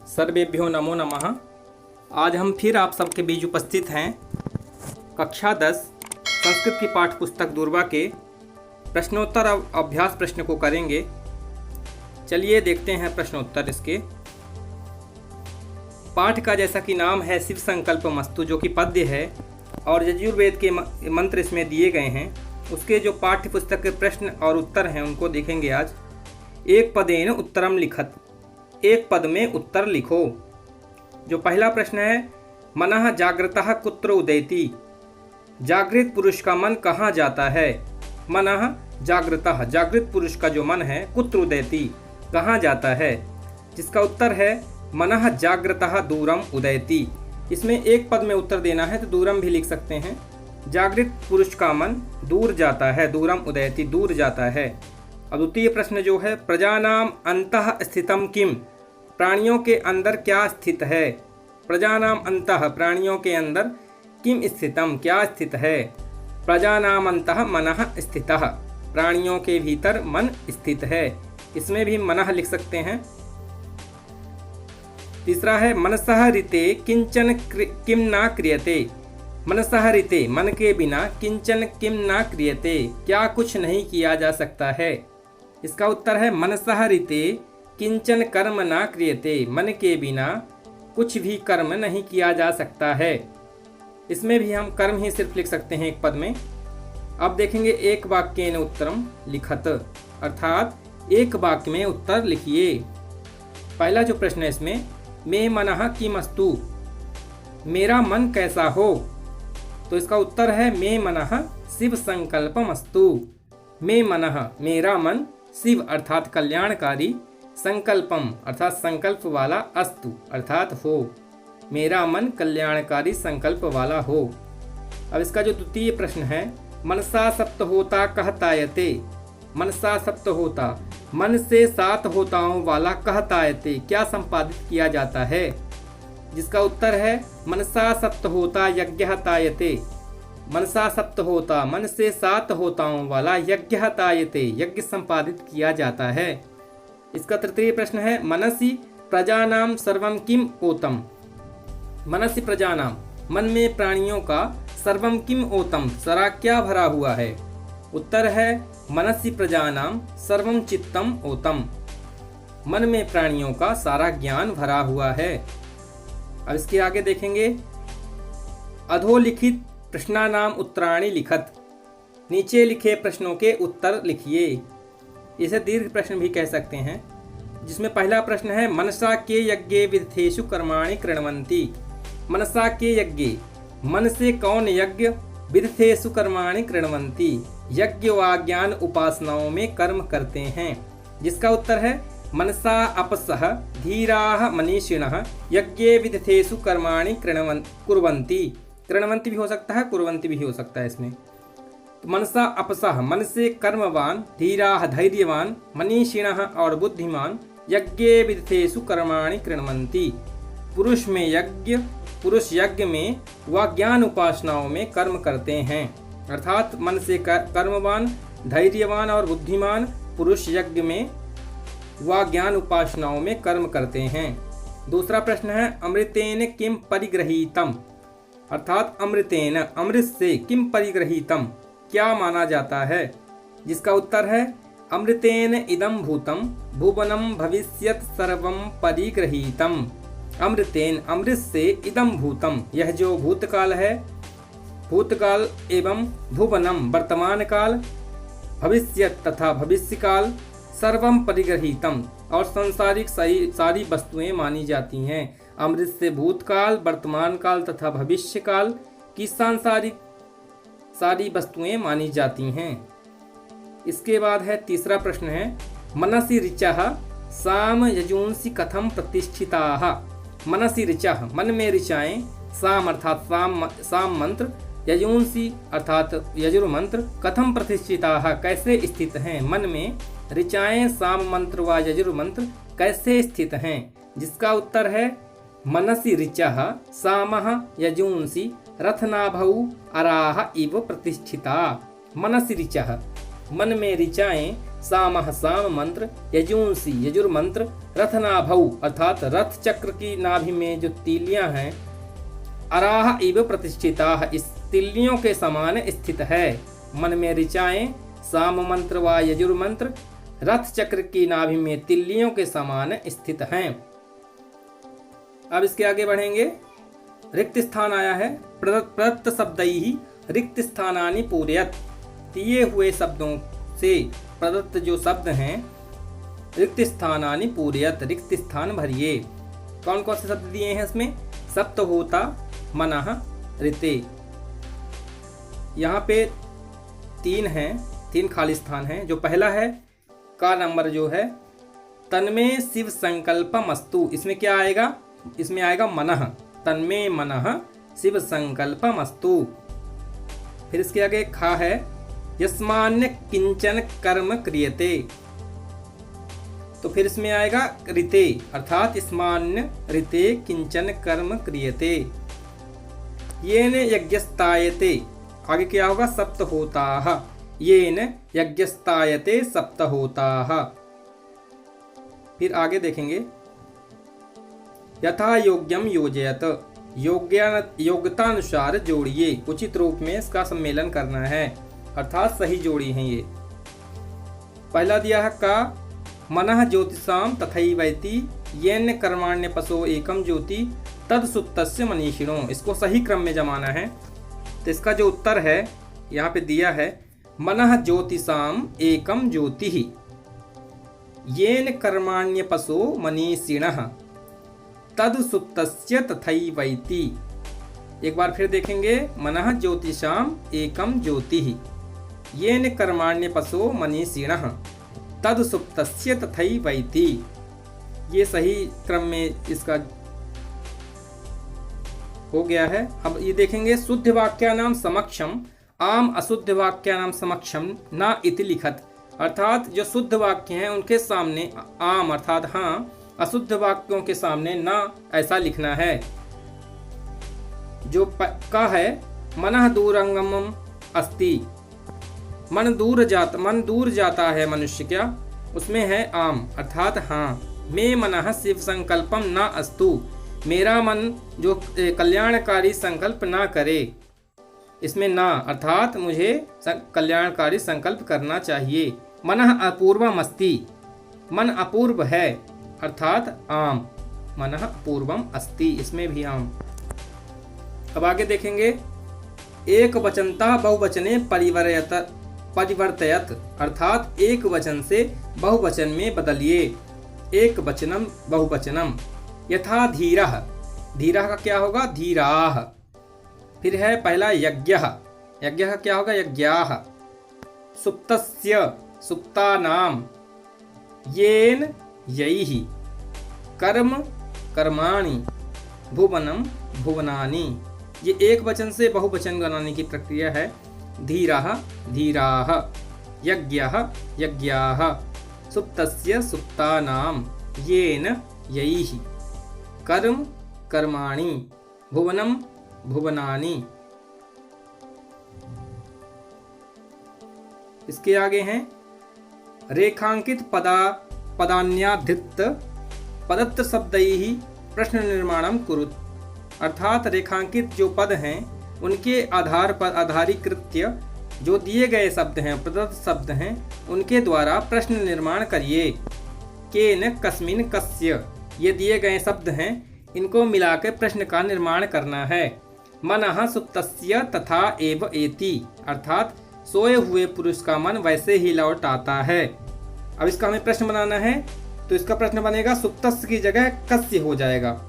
सर्वेभ्यो नमो नमः। आज हम फिर आप सबके बीच उपस्थित हैं। कक्षा 10 संस्कृत की पाठ्य पुस्तक दूरबा के प्रश्नोत्तर अभ्यास प्रश्न को करेंगे। चलिए देखते हैं प्रश्नोत्तर इसके। पाठ का जैसा कि नाम है शिव संकल्प मस्तु, जो कि पद्य है और यजुर्वेद के मंत्र इसमें दिए गए हैं। उसके जो पाठ्य पुस्तक के प्रश्न और उत्तर हैं उनको देखेंगे आज। एक पदेन उत्तरम लिखत, एक पद में उत्तर लिखो। जो पहला प्रश्न है, मनः जागृतः कुत्र उदेति, जागृत पुरुष का मन कहाँ जाता है। मनः जागृतः, जागृत पुरुष का जो मन है, कुत्र उदेति, कहाँ जाता है। जिसका उत्तर है मनः जागृतः दूरम उदेति। इसमें एक पद में उत्तर देना है तो दूरम भी लिख सकते हैं। जागृत पुरुष का मन दूर जाता है, दूरम उदेति, दूर जाता है। अब द्वितीय प्रश्न जो है, प्रजानाम अंतः स्थितम किम, प्राणियों के अंदर क्या स्थित है। प्रजानाम अंतः, प्राणियों के अंदर, किम स्थितम, क्या स्थित है। प्रजानाम अंतः मनः स्थितः, प्राणियों के भीतर मन स्थित है। इसमें भी मनः लिख सकते हैं। तीसरा है, मनसः ऋते किंचन किम न क्रियते, मनसः ऋते, मन के बिना, किंचन किम न क्रियते, क्या कुछ नहीं किया जा सकता है। इसका उत्तर है मनसः ऋते किंचन कर्म न क्रियते, मन के बिना कुछ भी कर्म नहीं किया जा सकता है। इसमें भी हम कर्म ही सिर्फ लिख सकते हैं एक पद में। अब देखेंगे एक वाक्येन उत्तरम लिखत, अर्थात एक वाक्य में उत्तर लिखिए। पहला जो प्रश्न है इसमें, मे मनः किमस्तु, मेरा मन कैसा हो। तो इसका उत्तर है मे मनः शिव संकल्पमस्तु। मे मनः, मेरा मन, शिव अर्थात कल्याणकारी, संकल्पम अर्थात संकल्प वाला, अस्तु अर्थात हो, मेरा मन कल्याणकारी संकल्प वाला हो। अब इसका जो द्वितीय प्रश्न है, मनसा सप्त होता कहतायते, मनसा सप्त होता, मन से 7 होताओं वाला कहतायते, क्या संपादित किया जाता है। जिसका उत्तर है मनसा सप्त होता यज्ञ तायते, मनसा सप्त होता, मन से 7 होताओं वाला, यज्ञ तायते, यज्ञ संपादित किया जाता है। इसका तृतीय प्रश्न है, मनसि प्रजानाम सर्वम किम ओतम, मनसि प्रजानाम, मन में प्राणियों का, सर्वम किम ओतम, सारा क्या भरा हुआ है। उत्तर है मनसि प्रजानाम सर्वम चित्तम ओतम, मन में प्राणियों का सारा ज्ञान भरा हुआ है। अब इसके आगे देखेंगे, अधोलिखित प्रश्नानाम उत्तराणि लिखत, नीचे लिखे प्रश्नों के उत्तर लिखिए। इसे दीर्घ प्रश्न भी कह सकते हैं। जिसमें पहला प्रश्न है, मनसा के यज्ञे विदथेषु कर्माणि कृण्वन्ति, मनसा के यज्ञे, मन से कौन यज्ञ, विदथेषु कर्माणि कृण्वन्ति, यज्ञ व ज्ञान उपासनाओं में कर्म करते हैं। जिसका उत्तर है मनसा अपसः धीराः मनीषिणः यज्ञे विदथेषु कर्माणि कुर्वन्ति, कृण्वन्ति भी हो सकता है, कुर्वन्ति भी हो सकता है इसमें। तो मनसा अपसः, मन से कर्मवान, धीराः धैर्यवान, मनीषिणः और बुद्धिमान, यज्ञे विदथेषु कर्माणि कृण्वन्ति, पुरुष में यज्ञ, पुरुष यज्ञ में व ज्ञान उपासनाओं में कर्म करते हैं। अर्थात मन से कर्मवान, धैर्यवान और बुद्धिमान पुरुष यज्ञ में व ज्ञान उपासनाओं में कर्म करते हैं। दूसरा प्रश्न है, अमृतेन किम परिगृहीतम, अर्थात अमृतेन, अमृत से, किम परिगृहीतम, क्या माना जाता है। जिसका उत्तर है अमृतेन इदं भूतम भुवनम भविष्यत सर्वम परिगृहीतम, अमृतेन, अमृत से, इदं भूतम, यह जो भूतकाल है, भूतकाल एवं भुवनम वर्तमान काल, भविष्यत तथा भविष्यकाल, सर्वम परिगृहीतम और सांसारिक सारी वस्तुएं मानी जाती हैं। अमृत से भूतकाल, वर्तमान काल तथा भविष्य काल की सांसारिक सारी वस्तुएं मानी जाती हैं। इसके बाद है तीसरा प्रश्न है, मनसि ऋचः साम यजूंसि कथम प्रतिष्ठिताः, मनसि ऋचः, मन में ऋचाएं, साम अर्थात साम मंत्र, यजूंसि अर्थात यजुर मंत्र, कथम प्रतिष्ठिताः, कैसे स्थित हैं। मन में ऋचाएं, साम मंत्र व यजुर मंत्र कैसे स्थित हैं। जिसका उत्तर है मनसि ऋचः सामः यजूंसि रथनाभौ अराह इव प्रतिष्ठिता, मनसि ऋचः, मन में ऋचाएं सामः साम मंत्र, यजुंसी यजुर मंत्र, रथनाभौ अर्थात रथ चक्र की नाभि में जो तीलियां हैं, अराह इव प्रतिष्ठिता इस तिल्लियों के समान स्थित है। मन में ऋचाएं, साम मंत्र व यजुर मंत्र रथ चक्र की नाभि में तिल्लियों के समान स्थित हैं। अब इसके आगे बढ़ेंगे। रिक्त स्थान आया है, प्रदत्त शब्दैहि रिक्त स्थानानि पूरयत, दिए हुए शब्दों से प्रदत्त जो शब्द हैं रिक्त स्थानानि पूरयत, रिक्त स्थान भरिए। कौन कौन से शब्द दिए हैं इसमें? सप्तहोता, मनः, ऋते। यहाँ पे 3 हैं, 3 खाली स्थान हैं। जो पहला है का नंबर जो है, तन्मे शिव संकल्पमस्तु, इसमें क्या आएगा? इसमें आएगा मनः, तन्मे मनः शिव संकल्पमस्तु। फिर इसके आगे खा है, यस्मान्य किंचन कर्म क्रियते, तो फिर इसमें आएगा ऋते अर्थात यस्मान्य ऋते किंचन कर्म क्रियते। येन यज्ञस्तायते, आगे क्या होगा? सप्तहोताः, येन यज्ञस्तायते सप्तहोताः। फिर आगे देखेंगे, यथा योग्यम योजयत, योग्यतानुसार जोड़िए, उचित रूप में इसका सम्मेलन करना है अर्थात सही जोड़ी है ये। पहला दिया है का, मनः ज्योतिषाम तथैवैति येन कर्माण्य पशो एकम ज्योति तद सुप्तस्य मनीषिणो, इसको सही क्रम में जमाना है। तो इसका जो उत्तर है यहाँ पे दिया है, मनः ज्योतिषाम एकम ज्योति येन कर्माण्य पशो मनीषिणः तद सुप्तस्य तथैवैति। एक बार फिर देखेंगे, मनः ज्योतिषाम एकम ज्योति येन कर्माण्य पशो मनीषिणः तद सुप्तस्य तथैवैति। ये सही क्रम में इसका हो गया है। अब ये देखेंगे, शुद्ध वाक्यानाम समक्षम आम अशुद्ध वाक्यानाम समक्षम न इति लिखत, अर्थात जो शुद्ध वाक्य हैं उनके सामने आम अर्थात हाँ, अशुद्ध वाक्यों के सामने ना ऐसा लिखना है। जो का है, मनः दूरंगमम अस्ति, मन दूर जाता है मनुष्य, क्या उसमें है आम अर्थात हाँ। मे मनः शिव संकल्पम न अस्तु, मेरा मन जो कल्याणकारी संकल्प ना करे, इसमें ना अर्थात मुझे कल्याणकारी संकल्प करना चाहिए। मनः अपूर्वम अस्ति, मन अपूर्व है अर्थात आम, मनः पूर्वम अस्ति, इसमें भी आम। अब आगे देखेंगे, एक वचनता बहुवचने परिवर्तयत, अर्थात एक वचन से बहुवचन में बदलिए। एक वचनम बहुवचनम, यथा धीरः, धीरः का क्या होगा? धीराः। फिर है पहला यज्ञः, यज्ञः क्या होगा? यज्ञाः। सुप्तस्य, सुप्तानाम, येन यैः, कर्म कर्माणि, भुवनम भुवनानि। ये एक वचन से बहुवचन बनाने की प्रक्रिया है। धीरः धीराः, यज्ञः यज्ञाः, सुप्तस्य सुप्तानाम, येन यैः, कर्म कर्माणि, भुवनम भुवनानि। इसके आगे हैं, रेखांकित पदान्याधृत पदत्त शब्दैः प्रश्न निर्माणम कुरुत, अर्थात रेखांकित जो पद हैं उनके आधार पर आधारीकृत्य जो दिए गए शब्द हैं, प्रदत्त शब्द हैं, उनके द्वारा प्रश्न निर्माण करिए। केन कस्मिन कस्य, ये दिए गए शब्द हैं, इनको मिलाकर प्रश्न का निर्माण करना है। मनः सुप्तस्य तथा एव एति, अर्थात सोए हुए पुरुष का मन वैसे ही लौट आता है। अब इसका हमें प्रश्न बनाना है, तो इसका प्रश्न बनेगा सुप्तस्य की जगह कस्य हो जाएगा।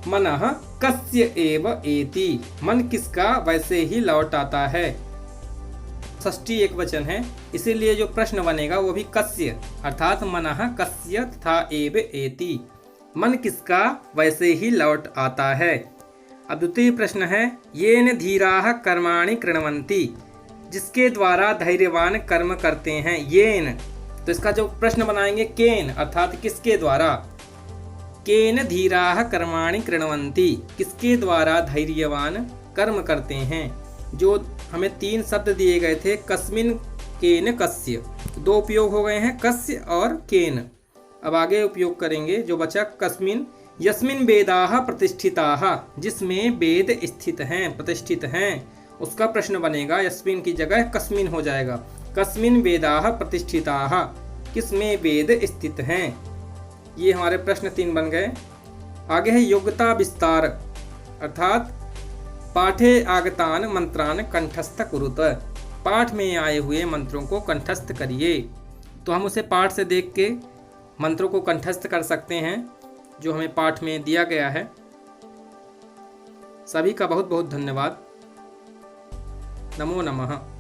मनः कस्य एव एति, मन किसका वैसे ही लौट आता है। षष्ठी एक वचन है, इसीलिए जो प्रश्न बनेगा वो भी कस्य, अर्थात मनः कस्य तथा एव एति, मन किसका वैसे ही लौट आता है। अब द्वितीय प्रश्न है, येन धीराः कर्माणि कृण्वन्ति, जिसके द्वारा धैर्यवान कर्म करते हैं। येन, तो इसका जो प्रश्न बनाएंगे केन, अर्थात किसके द्वारा। केन धीराः कर्माणि कृण्वन्ति, किसके द्वारा धैर्यवान कर्म करते हैं। जो हमें 3 शब्द दिए गए थे, कस्मिन केन कस्य, दो उपयोग हो गए हैं, कस्य और केन। अब आगे उपयोग करेंगे जो बचा, कस्मिन यस्मिन वेदाः प्रतिष्ठिताः, जिसमें वेद स्थित हैं, प्रतिष्ठित हैं, उसका प्रश्न बनेगा। यस्मिन की जगह कस्मिन हो जाएगा। कस्मिन वेदाः प्रतिष्ठिताः, किसमें वेद स्थित हैं। ये हमारे प्रश्न 3 बन गए। आगे है योग्यता विस्तार, अर्थात पाठे आगतान मंत्रान कंठस्थ कुरुत, पाठ में आए हुए मंत्रों को कंठस्थ करिए। तो हम उसे पाठ से देख के मंत्रों को कंठस्थ कर सकते हैं जो हमें पाठ में दिया गया है। सभी का बहुत बहुत धन्यवाद। नमो नमः।